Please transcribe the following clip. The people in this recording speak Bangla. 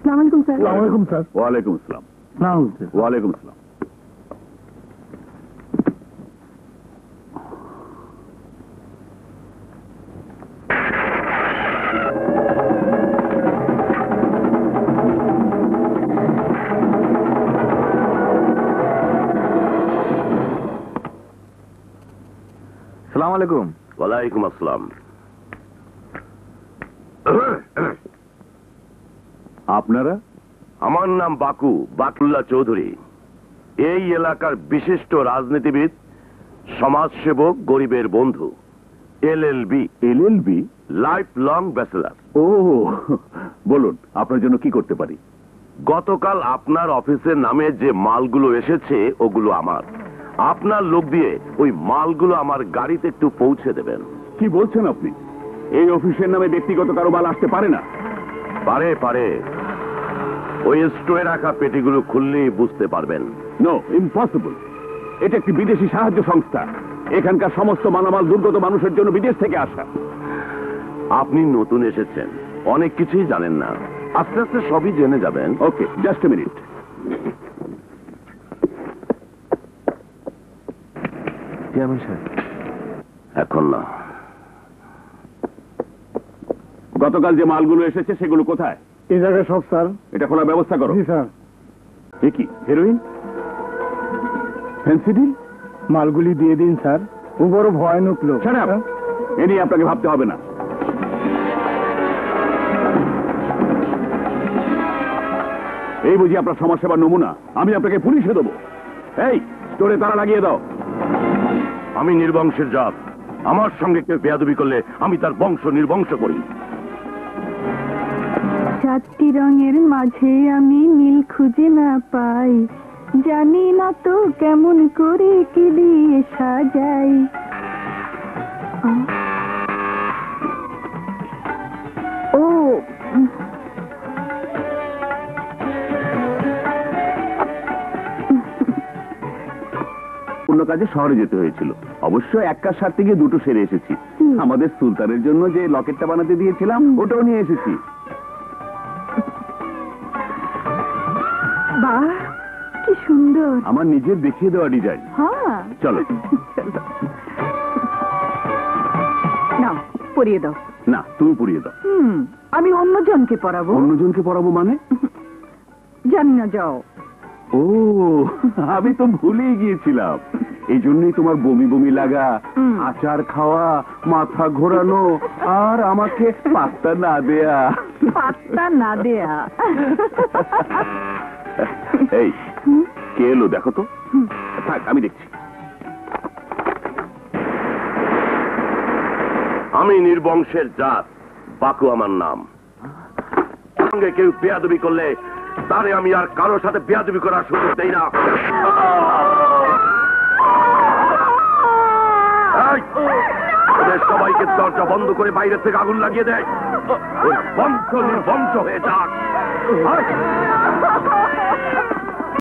আসসালামু আলাইকুম স্যার। ওয়ালাইকুম স্যার। ওয়ালাইকুম আসসালাম। ওয়ালাইকুম আসসালাম। আসসালামু আলাইকুম। ওয়ালাইকুম আসসালাম। আপনারা? আমার নাম বাকুল্লাহ চৌধুরী। এই এলাকার বিশিষ্ট রাজনীতিবিদ, সমাজসেবক, গরিবের বন্ধু, LLB. LLB? Life long bachelor. ও, বলুন আপনার জন্য কি করতে পারি? গতকাল আপনার অফিসের নামে যে মালগুলো এসেছে ওগুলো আমার। আপনার লোক দিয়ে ওই মালগুলো আমার গাড়িতে একটু পৌঁছে দেবেন। কি বলছেন আপনি? এই অফিসের নামে ব্যক্তিগত কারো মাল আসতে পারে না। পারে পারে, ওই স্টোরে রাখা পেটিগুলো খুললেই বুঝতে পারবেন। No, impossible. এটা একটি বিদেশি সাহায্য সংস্থা। এখানকার সমস্ত মালামাল দুর্গত মানুষের জন্য বিদেশ থেকে আসা। আপনি নতুন এসেছেন, অনেক কিছুই জানেন না। আস্তে আস্তে সবই জেনে যাবেন। ওকে, জাস্ট এ মিনিট। এখন না। গতকাল যে মালগুলো এসেছে সেগুলো কোথায়? এই জায়গায় সব স্যার। এটা খোলার ব্যবস্থা করো। জি স্যার। এ কি, হেরোইন? ফেন্সিডিল? মালগুলি দিয়ে দিন স্যার, ও বড় ভয়ানক লোক। Shut up! এ নিয়ে আপনাকে ভাবতে হবে না। এই বুঝি আপনার সমাজসেবার নমুনা? আমি আপনাকে পুলিশে দেবো। এই স্টোরে তালা লাগিয়ে দাও। আমি নির্বংশের জাত। আমার সঙ্গে কেউ বেয়াদবি করলে আমি তার বংশ নির্বংশ করি। চারটি রঙের মাঝে আমি নীল খুঁজে না পাই, জানি না তো কেমন করে কি দিয়ে সাজাই। ও, অন্য কাজে শহরে যেতে হয়েছিল। অবশ্য এক কাজ সারতে গিয়ে দুটো সেরে এসেছি। আমাদের সুলতানের জন্য যে লকেটটা বানাতে দিয়েছিলাম ওটাও নিয়ে এসেছি। বাহ, কি সুন্দর। আমার নিজের দেখিয়ে দেওয়া ডিজাইন। হ্যাঁ, চলো। নাও পরিয়ে দাও। না, তুমি পরিয়ে দাও। আমি অন্যজনকে পরাবো। অন্যজনকে পড়াবো মানে? জানি না, যাও। ও, আমি তো ভুলেই গিয়েছিলাম। এই জন্যই তোমার বমি বমি লাগা, আচার খাওয়া, মাথা ঘোরানো, আর আমাকে পাত্তা না দেয়া। পাত্তা না দেয়া। এই, কে এলো দেখো তো। থাক, আমি দেখছি। আমি নির্বংশের জাত, বাকু আমার নাম। সঙ্গে কেউ বেয়াদবি করলে তারে আমি আর কারোর সাথে বেয়াদবি করার সুযোগ দেই না। এই, ওদের সবাইকে দরজা বন্ধ করে বাইরে থেকে আগুন লাগিয়ে দেয়। ওই বংশ নির্বংশ হয়ে যাক।